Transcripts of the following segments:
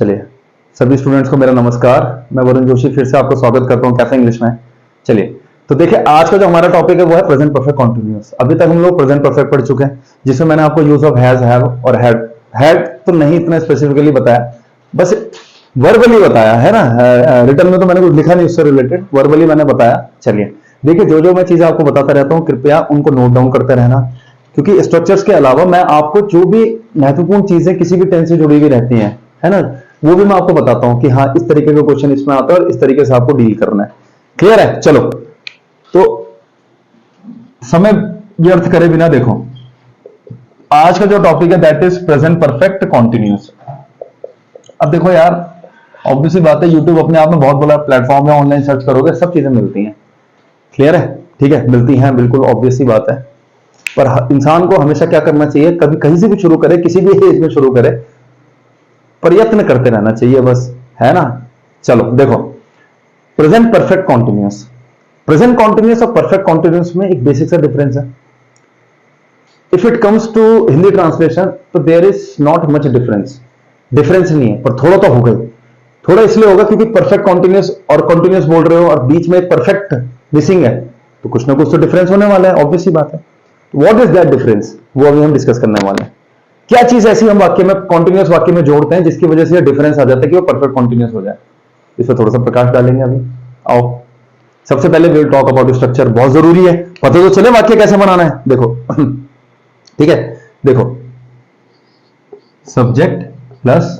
चलिए, सभी स्टूडेंट्स को मेरा नमस्कार। मैं वरुण जोशी फिर से आपको स्वागत करता हूं कैफे इंग्लिश में। चलिए, तो देखिए आज का जो हमारा टॉपिक है वो है प्रेजेंट परफेक्ट कॉन्टिन्यूअस। अभी तक हम लोग प्रेजेंट परफेक्ट पढ़ चुके हैं, जिसमें मैंने आपको यूज ऑफ हैज, हैव और हैड तो नहीं इतना स्पेसिफिकली बताया, बस वर्बली बताया है ना। रिटर्न में तो मैंने कुछ लिखा नहीं उससे रिलेटेड, वर्बली मैंने बताया। चलिए देखिए, जो जो मैं चीजें आपको बताता रहता हूँ कृपया उनको नोट डाउन करते रहना, क्योंकि स्ट्रक्चर्स के अलावा मैं आपको जो भी महत्वपूर्ण चीजें किसी भी टेंस से जुड़ी हुई रहती हैं, है ना, वो भी मैं आपको बताता हूं कि हाँ इस तरीके का क्वेश्चन इसमें आता है और इस तरीके से आपको डील करना है। क्लियर है? चलो, तो समय व्यर्थ करे बिना देखो, आज का जो टॉपिक है that is present perfect continuous. अब देखो यार, ऑब्वियसली बात है, यूट्यूब अपने आप में बहुत बड़ा प्लेटफॉर्म है, ऑनलाइन सर्च करोगे सब चीजें मिलती हैं। क्लियर है? ठीक है, मिलती हैं, बिल्कुल ऑब्वियसली बात है। पर इंसान को हमेशा क्या करना चाहिए, कभी कहीं से भी शुरू करे, किसी भी एज में शुरू करे, प्रयत्न करते रहना चाहिए बस, है ना। चलो देखो, present perfect continuous, present continuous और परफेक्ट कॉन्टिन्यूअस में एक बेसिक सा डिफरेंस है। If it comes to Hindi translation तो there is not much difference, difference नहीं है, पर थोड़ा तो होगा ही। थोड़ा इसलिए होगा क्योंकि परफेक्ट कॉन्टिन्यूअस और कॉन्टिन्यूअस बोल रहे हो और बीच में एक परफेक्ट मिसिंग है, तो कुछ ना कुछ तो डिफरेंस होने वाला है, ऑब्वियसली बात है। व्हाट इज दैट डिफरेंस, वो अभी हम डिस्कस करने वाले हैं। क्या चीज ऐसी हम वाक्य में, कॉन्टिन्यूअस वाक्य में जोड़ते हैं जिसकी वजह से डिफरेंस आ जाता है कि वो परफेक्ट कॉन्टिन्यूअस हो जाए। इस पर थोड़ा सा प्रकाश डालेंगे अभी। आओ, सबसे पहले विल टॉक अबाउट स्ट्रक्चर, बहुत जरूरी है, पता तो चले वाक्य कैसे बनाना है। देखो ठीक है, देखो subject plus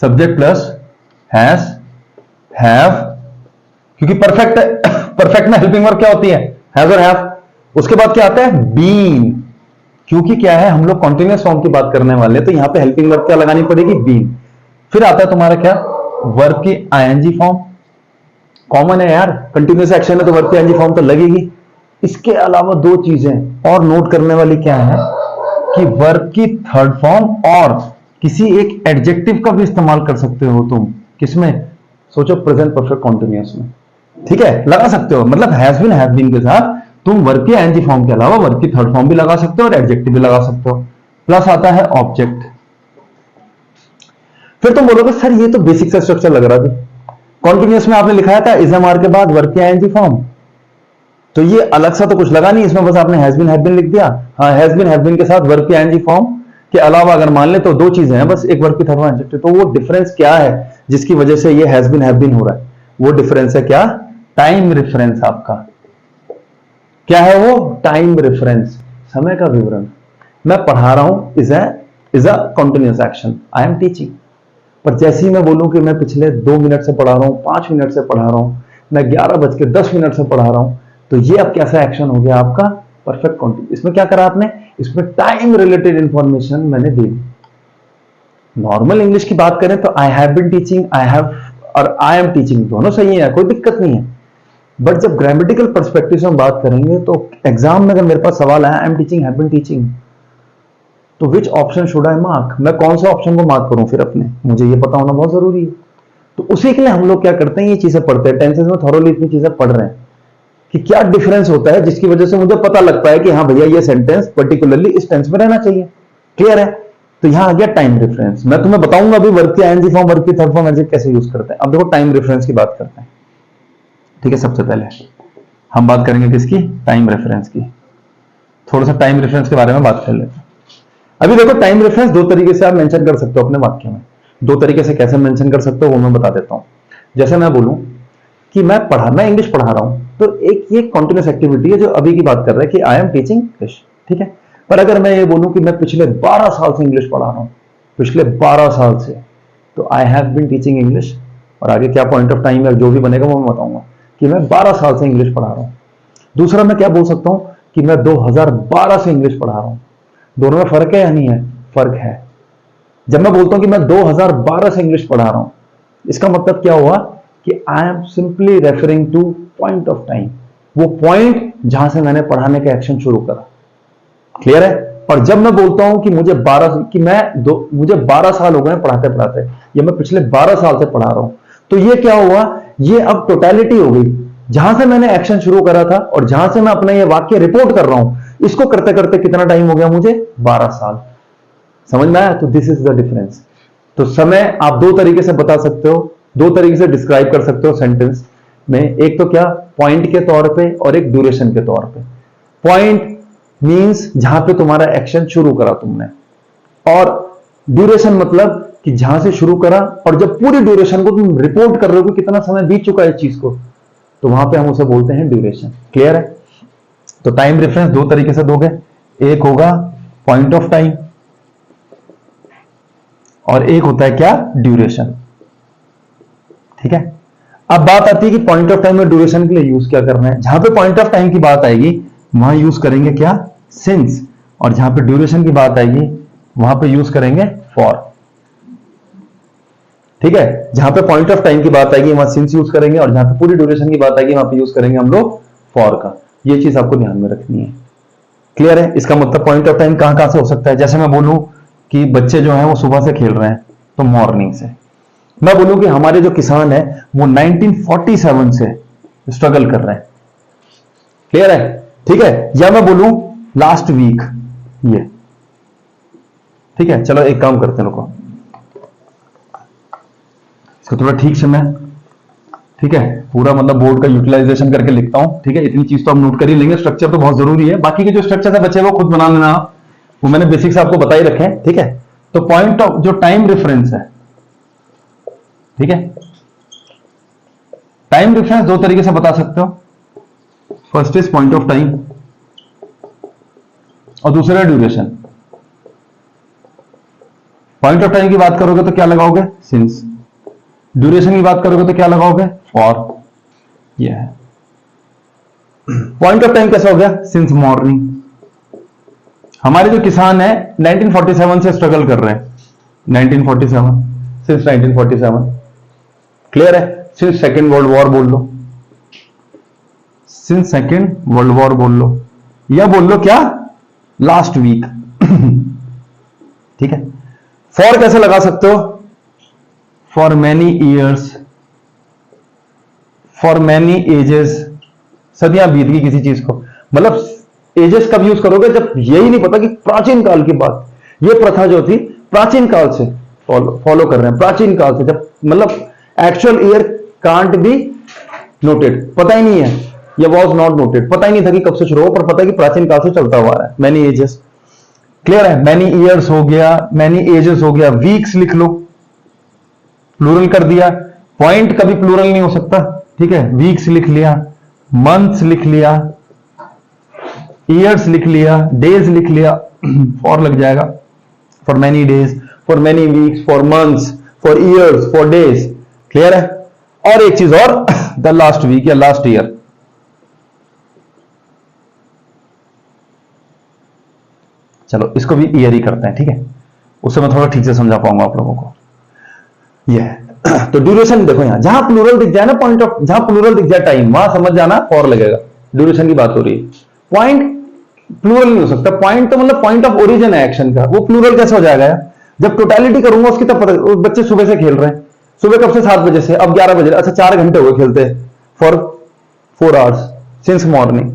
subject plus has, have, क्योंकि परफेक्ट परफेक्ट में हेल्पिंग वर्ब क्या होती है, हैज और हैव। उसके बाद क्या आता है, बीन, क्योंकि क्या है हम लोग कॉन्टिन्यूअस फॉर्म की बात करने वाले हैं, तो यहां पे हेल्पिंग वर्ब क्या लगानी पड़ेगी, बीन। फिर आता है तुम्हारा क्या, वर्ब की आईएनजी फॉर्म, कॉमन है यार, कंटिन्यूअस एक्शन है तो वर्ब की आईएनजी फॉर्म तो लगेगी। इसके अलावा दो चीजें और नोट करने वाली क्या है कि वर्ब की थर्ड फॉर्म और किसी एक एडजेक्टिव का भी इस्तेमाल कर सकते हो तुम। किसमें? सोचो, प्रेजेंट परफेक्ट कॉन्टिन्यूअस में। ठीक है, लगा सकते हो, मतलब हैज बीन, हैव बीन के साथ तुम वर्ब की आईएनजी फॉर्म के अलावा वर्ब की थर्ड फॉर्म भी लगा सकते हो और एडजेक्टिव भी लगा सकते हो। प्लस आता है ऑब्जेक्ट। फिर तुम बोलोगे सर ये तो बेसिक सा स्ट्रक्चर लग रहा था, कॉन्टिन्यूअस में आपने लिखाया था इज एम आर के बाद वर्ब की आईएनजी फॉर्म, तो ये अलग सा तो कुछ लगा नहीं इसमें, बस आपने हैज बीन, हैव बीन लिख दिया। हाँ, हैज बीन, हैव बीन के साथ वर्ब की आईएनजी फॉर्म के अलावा अगर मान ले तो दो चीजें हैं बस, एक वर्ब की थर्ड फॉर्म, एडजेक्टिव। तो वो डिफरेंस क्या है जिसकी वजह से ये हैज बीन, हैव बीन हो रहा है? वो डिफरेंस है क्या, टाइम रेफरेंस। आपका क्या है वो, टाइम रेफरेंस, समय का विवरण। मैं पढ़ा रहा हूं, is a continuous action, I am teaching. पर जैसे ही मैं बोलूं कि मैं पिछले 2 मिनट से पढ़ा रहा हूं, 5 मिनट से पढ़ा रहा हूं, मैं 11:10 से पढ़ा रहा हूं, तो ये अब कैसा एक्शन हो गया आपका, परफेक्ट कॉन्टिन्यूअस। इसमें क्या करा आपने, इसमें टाइम रिलेटेड इंफॉर्मेशन मैंने दी। नॉर्मल इंग्लिश की बात करें तो I have been teaching, I have और आई एम टीचिंग दोनों सही है, कोई दिक्कत नहीं है। बट जब ग्रामेटिकल पर्सपेक्टिव से हम बात करेंगे तो एग्जाम में अगर मेरे पास सवाल है I am teaching, have been teaching, तो which option should I mark, मैं कौन सा ऑप्शन को मार्क करूं फिर अपने, मुझे ये पता होना बहुत जरूरी है। तो उसी के लिए हम लोग क्या करते हैं, ये चीजें पढ़ते हैं, टेंसेस में थॉरोली इतनी चीजें पढ़ रहे हैं कि क्या डिफरेंस होता है जिसकी वजह से मुझे पता लगता है कि हाँ भैया ये सेंटेंस पर्टिकुलरली इस टेंस में रहना चाहिए। क्लियर है? तो यहां आ गया टाइम रेफरेंस। मैं तुम्हें बताऊंगा अभी वर्ब की आईएनजी फॉर्म, वर्ब की थर्ड फॉर्म एडजेक्टिव कैसे यूज करते हैं। अब देखो टाइम रेफरेंस की बात करते हैं। ठीक है, सबसे पहले हम बात करेंगे किसकी, टाइम रेफरेंस की। थोड़ा सा टाइम रेफरेंस के बारे में बात कर लेते हैं। अभी देखो, टाइम रेफरेंस दो तरीके से आप मेंशन कर सकते हो अपने वाक्य में। दो तरीके से कैसे मेंशन कर सकते हो वो मैं बता देता हूं। जैसे मैं बोलूं कि मैं इंग्लिश पढ़ा रहा हूं, तो एक ये कॉन्टिन्यूअस एक्टिविटी है जो अभी की बात कर रहा है कि आई एम टीचिंग इंग्लिश। ठीक है, पर अगर मैं ये बोलूं कि मैं पिछले 12 साल से इंग्लिश पढ़ा रहा हूं, पिछले 12 साल से, तो I have been teaching English, और आगे क्या पॉइंट ऑफ टाइम है जो भी बनेगा वो मैं बताऊंगा कि मैं 12 साल से इंग्लिश पढ़ा रहा हूं। दूसरा मैं क्या बोल सकता हूं कि मैं 2012 से इंग्लिश पढ़ा रहा हूं। दोनों में फर्क है या नहीं है? फर्क है। जब मैं बोलता हूं कि मैं 2012 से इंग्लिश पढ़ा रहा हूं, इसका मतलब क्या हुआ कि I am simply referring two point of time, वो पॉइंट जहां से मैंने पढ़ाने का एक्शन शुरू करा। क्लियर है? और जब मैं बोलता हूं कि मुझे 12 साल हो गए पढ़ाते पढ़ाते, या मैं पिछले 12 साल से पढ़ा रहा हूं, तो ये क्या हुआ, ये अब टोटलिटी हो गई। जहां से मैंने एक्शन शुरू करा था और जहां से मैं अपना ये वाक्य रिपोर्ट कर रहा हूं, इसको करते करते कितना टाइम हो गया मुझे? 12 साल। समझ में आया? तो दिस इज द डिफरेंस। तो समय आप दो तरीके से बता सकते हो, दो तरीके से डिस्क्राइब कर सकते हो सेंटेंस में। एक तो क्या, पॉइंट के तौर पे, और एक ड्यूरेशन के तौर पे। पॉइंट मींस जहां पे तुम्हारा एक्शन शुरू करा तुमने, और ड्यूरेशन मतलब कि जहां से शुरू करा और जब पूरी ड्यूरेशन को तुम रिपोर्ट कर रहे हो कि कितना समय बीत चुका है इस चीज को, तो वहां पे हम उसे बोलते हैं ड्यूरेशन। क्लियर है? तो टाइम रेफरेंस दो तरीके से दोगे, एक होगा पॉइंट ऑफ टाइम और एक होता है क्या? ड्यूरेशन। ठीक है? अब बात आती है कि पॉइंट ऑफ टाइम और ड्यूरेशन के लिए यूज क्या करना है। जहां पे पॉइंट ऑफ टाइम की बात आएगी वहां यूज करेंगे क्या? सिंस। और जहां पे ड्यूरेशन की बात आएगी वहां पे यूज करेंगे फॉर। ठीक है? जहां पे पॉइंट ऑफ टाइम की बात आएगी वहां सिंस यूज करेंगे, और जहां पे पूरी ड्यूरेशन की बात आएगी वहां पे यूज करेंगे हम लोग फॉर का। ये चीज आपको ध्यान में रखनी है। क्लियर है? इसका मतलब पॉइंट ऑफ टाइम कहां कहां से हो सकता है। जैसे मैं बोलूं कि बच्चे जो हैं वो सुबह से खेल रहे हैं, तो मॉर्निंग से। मैं बोलूं कि हमारे जो किसान है वो 1947 से स्ट्रगल कर रहे हैं। क्लियर है? ठीक है? या मैं बोलूं लास्ट वीक, ये। ठीक है? चलो एक काम करते हैं, रुको इसको थोड़ा ठीक से मैं, ठीक है, पूरा मतलब बोर्ड का यूटिलाइजेशन करके लिखता हूं। ठीक है? इतनी चीज तो हम नोट कर ही लेंगे, स्ट्रक्चर तो बहुत जरूरी है। बाकी के जो स्ट्रक्चर है बच्चे वो खुद बना लेना, वो मैंने बेसिक से आपको बता ही रखे हैं। ठीक है? तो पॉइंट ऑफ जो टाइम रेफरेंस है, ठीक है, टाइम रेफरेंस दो तरीके से बता सकते हो। First is point of time और दूसरा ड्यूरेशन। पॉइंट ऑफ टाइम की बात करोगे तो क्या लगाओगे? सिंस। ड्यूरेशन की बात करोगे तो क्या लगाओगे? फॉर। यह है पॉइंट ऑफ टाइम। कैसा हो गया? Since morning. हमारे जो किसान है 1947 से स्ट्रगल कर रहे हैं। 1947, सिंस 1947। क्लियर है? सिंस सेकेंड वर्ल्ड वॉर बोल लो, सिंस सेकेंड वर्ल्ड वॉर बोल लो, या बोल लो क्या? Last week. ठीक है? फॉर कैसे लगा सकते हो? For many years, for many ages. सदियां बीत गई किसी चीज को, मतलब एजेस कब यूज करोगे? जब यही नहीं पता कि प्राचीन काल की बात, ये प्रथा जो थी प्राचीन काल से फॉलो कर रहे हैं, प्राचीन काल से, जब मतलब actual year can't be noted, पता ही नहीं है, या वॉज नॉट नोटेड, पता ही नहीं था कि कब से शुरू हो, पर पता है कि प्राचीन काल से चलता हुआ है। Many ages. क्लियर है? मैनी ईयर्स हो गया, मैनी एजेस हो गया। वीक्स लिख लो, प्लूरल कर दिया। पॉइंट कभी प्लूरल नहीं हो सकता। ठीक है? वीक्स लिख लिया, मंथ्स लिख लिया, ईयर्स लिख लिया, डेज लिख लिया, फॉर लग जाएगा। For many days, for many weeks, for months, for years, for days. Clear है? और एक चीज और, द लास्ट वीक या लास्ट ईयर। चलो इसको भी ईयर ही करते हैं। ठीक है? उससे मैं थोड़ा ठीक से समझा पाऊंगा आप लोगों को। यह तो ड्यूरेशन देखो, यहां जहां प्लूरल दिख जाए ना, पॉइंट ऑफ, जहां प्लूरल दिख जाए टाइम, वहां समझ जाना फॉर लगेगा। ड्यूरेशन की बात हो रही है। पॉइंट प्लूरल नहीं हो सकता। पॉइंट तो मतलब पॉइंट ऑफ ओरिजिन है एक्शन का, वो प्लूरल कैसे हो जाएगा यार? जब टोटलिटी करूंगा उसकी तब पता। बच्चे सुबह से खेल रहे हैं, सुबह कब से? 7 बजे से, अब 11 बजे। अच्छा 4 घंटे हुए खेलते, फॉर 4 आवर्स सिंस मॉर्निंग।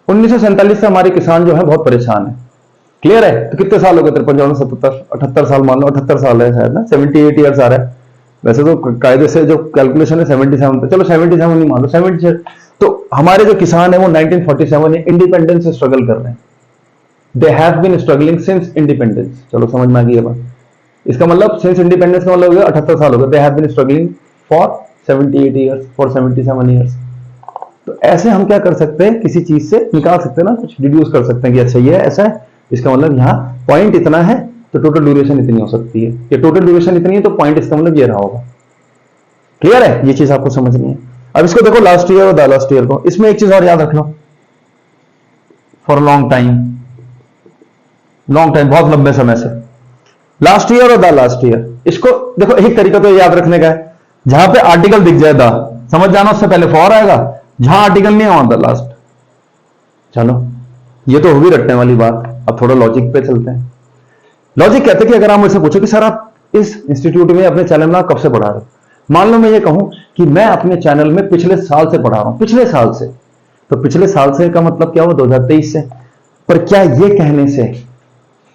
1947 से हमारे किसान जो है बहुत परेशान है। क्लियर है? तो कितने साल हो गए? 53, 77, 78 साल मान लो, 78 साल है शायद ना, 78 ईयर्स आ रहा है। वैसे तो कायदे से जो कैलकुलेशन है 77 पे, चलो 77 नहीं मान लो, 70। तो हमारे जो किसान है वो 1947 में इंडिपेंडेंस से स्ट्रगल कर रहे हैं। They have been struggling since independence. चलो समझ में आ गई ये बात। इसका मतलब सिंस इंडिपेंडेंस का मतलब हो गया 78 साल हो गए। They have been struggling for 78 years, for 77 years. तो ऐसे हम क्या कर सकते हैं? किसी चीज से निकाल सकते हैं ना, कुछ डिड्यूस कर सकते हैं कि अच्छा ये ऐसा है, इसका मतलब यहाँ पॉइंट इतना है तो टोटल ड्यूरेशन इतनी हो सकती है, या टोटल ड्यूरेशन इतनी है तो पॉइंट इसका मतलब ये रहा होगा। क्लियर है? ये चीज आपको समझनी है। अब इसको देखो, लास्ट ईयर और द लास्ट ईयर को। इसमें एक चीज और याद रख लो, for long time. Long time बहुत लंबे समय से। लास्ट ईयर और द लास्ट ईयर, इसको देखो एक तरीका तो याद रखने का है, जहां पे आर्टिकल दिख जाए द, समझ जाना उससे पहले फॉर आएगा, जहां आर्टिकल नहीं है वहां द लास्ट। चलो ये तो होगी रटने वाली बात। अब थोड़ा लॉजिक पे चलते हैं। लॉजिक कहते हैं कि अगर आप मुझसे पूछो कि सर आप इस इंस्टीट्यूट में अपने चैनल में कब से पढ़ा रहे हो, मान लो मैं ये कहूं कि मैं अपने चैनल में पिछले साल से पढ़ा रहा हूं, पिछले साल से, तो पिछले साल से का मतलब क्या हुआ? 2023 से। पर क्या ये कहने से,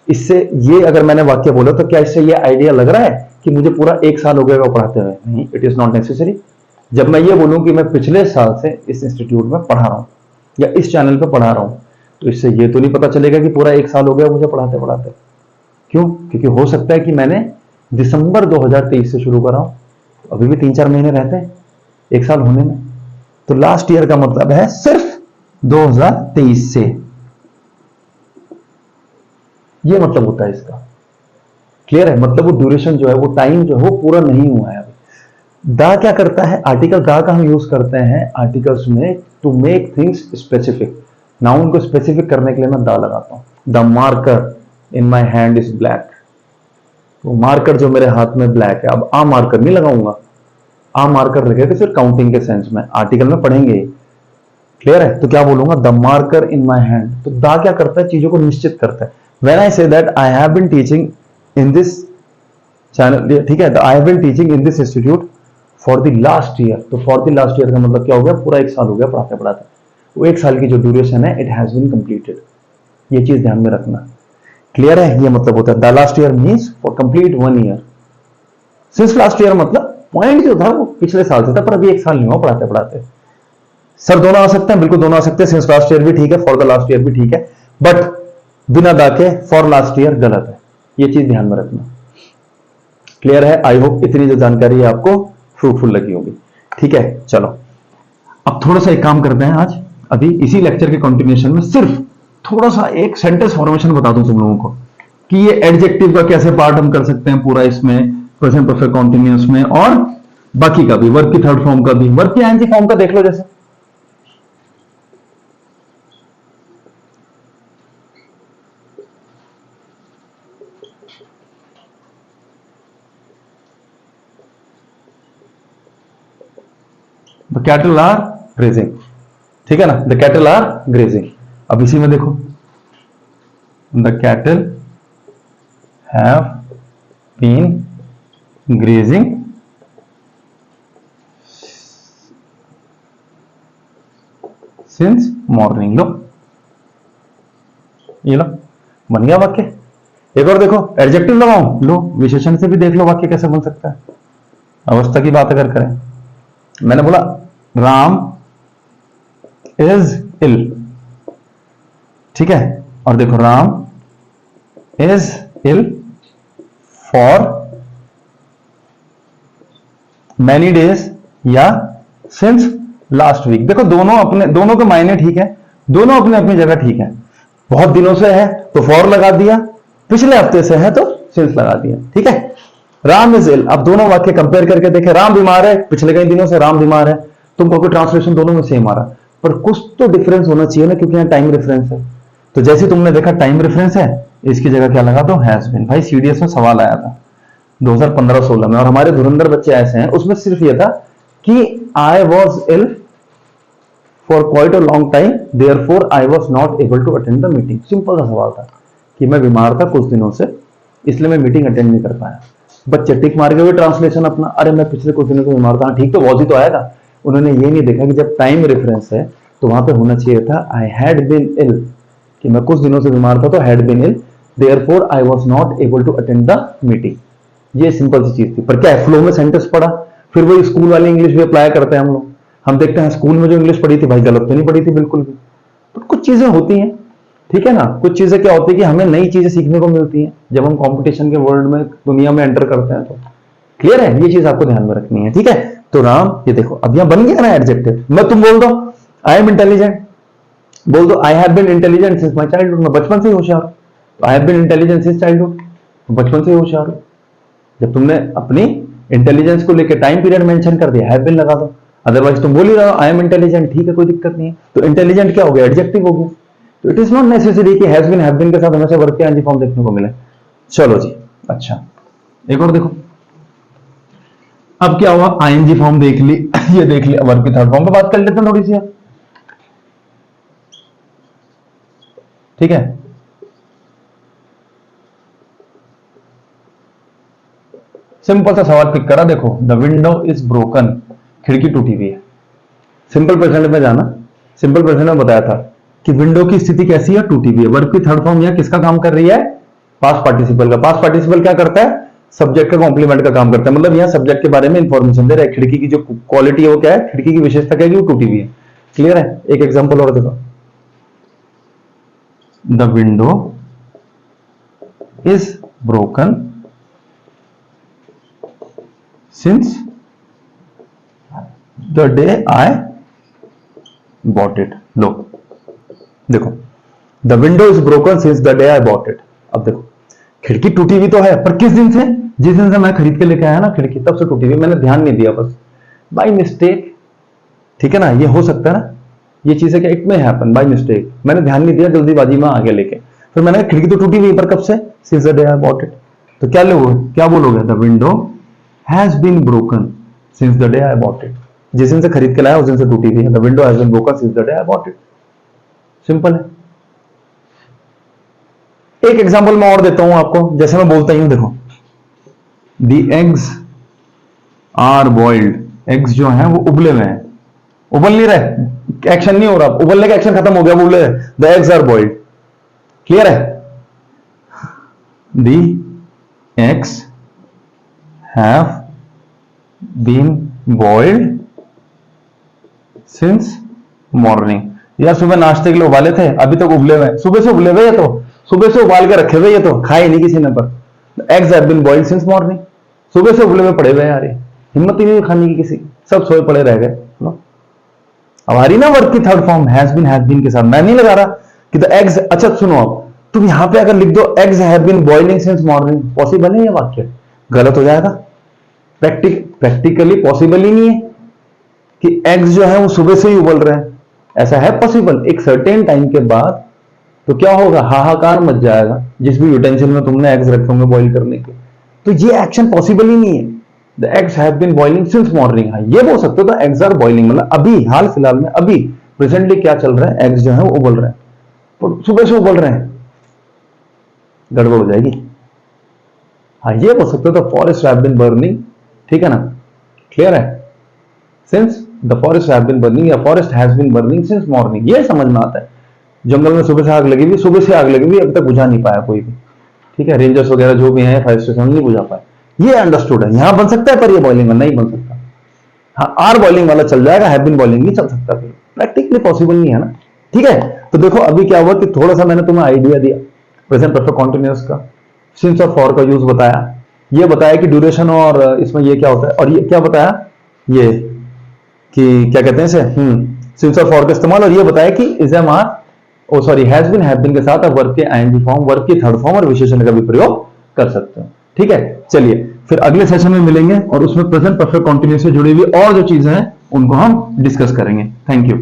इससे ये अगर मैंने वाक्य बोला तो क्या इससे ये आइडिया लग रहा है कि मुझे पूरा 1 साल हो गया पढ़ाते हुए? नहीं, इट इज नॉट नेसेसरी। जब मैं ये बोलूं कि मैं पिछले साल से इस इंस्टीट्यूट में पढ़ा रहा हूं या इस चैनल पे पढ़ा रहा हूं, तो इससे ये तो नहीं पता चलेगा कि पूरा 1 साल हो गया मुझे पढ़ाते पढ़ाते। क्यों? क्योंकि हो सकता है कि मैंने दिसंबर 2023 से शुरू करा हूं, अभी भी 3-4 महीने रहते हैं 1 साल होने में। तो लास्ट ईयर का मतलब है सिर्फ 2023 से, ये मतलब होता है इसका। क्लियर है? मतलब वो ड्यूरेशन जो है, वो टाइम जो है वो पूरा नहीं हुआ है अभी। दा क्या करता है? आर्टिकल दा का हम यूज करते हैं आर्टिकल्स में to make things specific. Noun को स्पेसिफिक करने के लिए मैं दा लगाता हूं। The marker in my hand is black. तो मार्कर जो मेरे हाथ में ब्लैक है, अब आ मार्कर नहीं लगाऊंगा, आ मार्कर लगेगा सिर्फ काउंटिंग के सेंस में, आर्टिकल में पढ़ेंगे। क्लियर है? तो क्या बोलूंगा? The marker in my hand. तो दा क्या करता है? चीजों को निश्चित करता है। When I say that I have been teaching in this channel, ठीक है, I have been teaching in this institute for the last year. तो फॉर द लास्ट ईयर का मतलब क्या हो गया? पूरा 1 साल हो गया पढ़ाते पढ़ाते। वो 1 साल की जो ड्यूरेशन है, इट हैज बीन कंप्लीटेड। ये चीज ध्यान में रखना। क्लियर है? ये मतलब होता है the last year means for complete 1 year. Since last year मतलब पॉइंट जो था वो पिछले साल से था, पर अभी 1 साल नहीं हुआ पढ़ाते पढ़ाते। सर दोनों आ सकते हैं, बिल्कुल दोनों आ सकते हैं। सिंस लास्ट ईयर भी ठीक है, फॉर द लास्ट ईयर भी ठीक है, बट बिना दा के फॉर लास्ट ईयर गलत है। ये चीज ध्यान में रखना। क्लियर है? आई होप इतनी जो जानकारी है आपको फ्रूटफुल लगी होगी। ठीक है, चलो अब थोड़ा सा एक काम करते हैं आज, अभी इसी लेक्चर के कंटिन्यूएशन में सिर्फ थोड़ा सा एक सेंटेंस फॉर्मेशन बता दूं तुम लोगों को कि ये एडजेक्टिव का कैसे पार्ट हम कर सकते हैं पूरा इसमें, प्रेजेंट परफेक्ट कंटीन्यूअस में, और बाकी का भी, वर्ब की थर्ड फॉर्म का भी, वर्ब की आईएनजी फॉर्म का देख लो। जैसे द कैटल आर ग्रेजिंग, ठीक है ना, द कैटल आर ग्रेजिंग। अब इसी में देखो, the cattle have been grazing since morning. लो ये लो, बन गया वाक्य। एक और देखो, एडजेक्टिव लगाऊं, लो विशेषण से भी देख लो वाक्य कैसे बन सकता है। अवस्था की बात अगर करें, मैंने बोला राम इज इल, ठीक है, और देखो Ram is ill for many days या सिंस लास्ट वीक। देखो दोनों के मायने ठीक है, दोनों अपने अपनी जगह ठीक है। बहुत दिनों से है तो फॉर लगा दिया, पिछले हफ्ते से है तो सिंस लगा दिया, ठीक है। राम इज इल, अब दोनों वाक्य कंपेयर करके देखे, राम बीमार है, पिछले कई दिनों से राम बीमार है, तुम कहोगे ट्रांसलेशन दोनों में सेम आ रहा, पर कुछ तो डिफरेंस होना चाहिए ना, क्योंकि यहाँ टाइम रेफरेंस है। तो जैसे तुमने देखा टाइम रेफरेंस है, इसकी जगह क्या लगा दो? Has been. भाई सीडीएस में सवाल आया था 2015-16 में, और हमारे धुरंधर बच्चे ऐसे हैं, उसमें सिर्फ यह था कि I was ill for quite a long time therefore I was not able to attend the meeting. Simple सा सवाल था कि मैं बीमार था कुछ दिनों से, इसलिए मैं मीटिंग अटेंड नहीं कर पाया। बच्चे टिक मार के हुए ट्रांसलेशन अपना, अरे मैं पिछले कुछ दिनों से बीमार था, ठीक तो वॉज ही तो आया था। उन्होंने ये नहीं देखा कि जब टाइम रेफरेंस है तो वहां पे होना चाहिए था आई हैड बीन इल, कि मैं कुछ दिनों से बीमार था तो had been ill therefore I was not able to attend the meeting. ये सिंपल सी चीज थी, पर क्या है, फ्लो में सेंटेंस पढ़ा, फिर वही स्कूल वाली इंग्लिश भी अप्लाई करते हैं हम लोग। हम देखते हैं स्कूल में जो इंग्लिश पढ़ी थी भाई गलत तो नहीं पढ़ी थी बिल्कुल भी, तो कुछ चीजें होती हैं, ठीक है ना। कुछ चीजें क्या होती है कि हमें नई चीजें सीखने को मिलती हैं जब हम कंपटीशन के वर्ल्ड में, दुनिया में एंटर करते हैं। तो क्लियर है, ये चीज आपको ध्यान में रखनी है, ठीक है। तो राम, ये देखो अब यहां बन गया ना एडजेक्टिव। मैं तुम बोल दो आई एम इंटेलिजेंट, बोल दो I have been intelligent since my childhood, मैं बचपन से ही होशियार हूं। I have been intelligent since childhood, बचपन से ही होशियार हूं। जब तुमने अपनी इंटेलिजेंस को लेकर टाइम पीरियड मेंशन कर दिया, हैव बीन लगा दो, अदरवाइज तुम बोल ही रहे हो आई एम इंटेलिजेंट, ठीक है कोई दिक्कत नहीं है। तो इंटेलिजेंट क्या हो गया? एडजेक्टिव हो गया। तो इट इज नॉट नेसेसरी कि हैज बीन हैव बीन के साथ हमेशा वर्ब के आईएनजी फॉर्म देखने को मिले। चलो जी, अच्छा एक और देखो, अब क्या हुआ, आईएनजी फॉर्म देख ली, ये देख लिया, वर्ब की थर्ड फॉर्म पे बात कर लेते हैं थोड़ी सी, ठीक है। सिंपल सा सवाल पिक करा, देखो द विंडो इज ब्रोकन, खिड़की टूटी हुई है। सिंपल प्रेजेंट में जाना, सिंपल प्रेजेंट में बताया था कि विंडो की स्थिति कैसी है, टूटी हुई है। वर्ब की थर्ड फॉर्म यह किसका काम कर रही है, पास्ट पार्टिसिपल का। पास्ट पार्टिसिपल क्या करता है, सब्जेक्ट का कॉम्प्लीमेंट का काम करता है। मतलब यहां सब्जेक्ट के बारे में इंफॉर्मेशन दे रहा है, खिड़की की जो क्वालिटी है वो क्या है, खिड़की की विशेषता क्या है कि वो टूटी हुई है। क्लियर है। एक एग्जांपल और देखो, the window is broken since the day I bought it. लो देखो, the window is broken since the day I bought it. अब देखो, खिड़की टूटी हुई तो है, पर किस दिन से, जिस दिन से मैं खरीद के लेके आया ना खिड़की, तब से टूटी हुई। मैंने ध्यान नहीं दिया, बस बाय मिस्टेक। ठीक है ना, ये हो सकता है ना, ये चीजें क्या, इट में हैपन बाय मिस्टेक। मैंने ध्यान नहीं दिया, जल्दीबाजी में आगे लेके, फिर मैंने खिड़की तो टूटी हुई, पर कब से, since the day I bought it. तो क्या लोगे, क्या बोलोगे, the window has been broken since the day I bought it. जिस दिन से खरीद के लाया उस दिन से टूटी हुई है। The window has been broken since the day I bought it. Simple है। एक एग्जांपल मैं और देता हूं आपको, जैसे मैं बोलता ही हूं, देखो, the eggs are boiled. Eggs जो हैं वो उबले हुए हैं, उबल नहीं रहे, एक्शन नहीं हो रहा, उबलने का एक्शन खत्म हो गया, उबले। The eggs are boiled. Clear है। The eggs have been boiled since morning. यार सुबह नाश्ते के लिए उबाले थे, अभी तक उबले हुए, सुबह से उबले हुए, ये तो सुबह से उबाल के रखे हुए, ये तो खाए नहीं किसी ने। पर eggs have been boiled since morning, सुबह से उबले हुए पड़े हुए यार, ये हिम्मत ही नहीं खाने की किसी, सब सोए पड़े रह गए। अब आ रही ना वर्ब की थर्ड फॉर्म हैज बीन के साथ, मैं नहीं लगा रहा कि द एग्स। अच्छा सुनो, अब तुम यहां पे अगर लिख दो eggs have been boiling since morning, possible है ये वाक्य, गलत हो जाएगा। प्रैक्टिकली पॉसिबल ही नहीं है कि एग्स जो है वो सुबह से ही उबल रहे हैं। ऐसा है पॉसिबल, एक सर्टेन टाइम के बाद तो क्या होगा, हाहाकार मच जाएगा, जिस भी यूटेंसिल में तुमने एग्स रखे होंगे बॉइल करने के। तो ये एक्शन पॉसिबल ही नहीं है। The eggs have been boiling since morning, ये बोल सकते हो, द एग्स आर बॉइलिंग, मतलब अभी हाल फिलहाल में, अभी प्रेजेंटली क्या चल रहा है, एग्स जो है वो उबल रहे हैं, तो सुबह से उबल रहे हैं, गड़बड़ हो जाएगी। हाँ ये बोल सकते हो, the forest have been burning. ठीक है ना, क्लियर है। Since the forest have been burning या forest has been burning since morning, ये समझ में आता है। जंगल में सुबह से आग लगी हुई, सुबह से आग लगी हुई, अभी तक बुझा नहीं पाया कोई भी। ठीक है, रेंजर्स वगैरह जो भी हैं, फायर स्टेशन नहीं बुझा पाए, ये अंडरस्टूड है। यहां बन सकता है, पर ये बॉइलिंग नहीं बन सकता। हाँ आर बॉइलिंग वाला चल जाएगा, हैव बीन बॉइलिंग नहीं चल सकता, फिर प्रैक्टिकली पॉसिबल नहीं है ना। ठीक है, तो देखो अभी क्या हुआ कि थोड़ा सा मैंने तुम्हें आइडिया दिया प्रेजेंट परफेक्ट कॉन्टिन्यूअस का, सिंस और फॉर का यूज बताया, ये बताया कि ड्यूरेशन और इसमें ये क्या होता है, और ये क्या बताया, ये कि क्या कहते हैं इसे, सिंस और फॉर का इस्तेमाल, और ये बताया कि is am are has been have been के साथ आप वर्ब के आईएनजी फॉर्म, वर्ब की थर्ड फॉर्म और विशेषण का भी प्रयोग कर सकते हो। ठीक है, चलिए फिर अगले सेशन में मिलेंगे और उसमें प्रेजेंट परफेक्ट कॉन्टिन्यूअस से जुड़ी हुई और जो चीजें हैं उनको हम डिस्कस करेंगे। Thank you.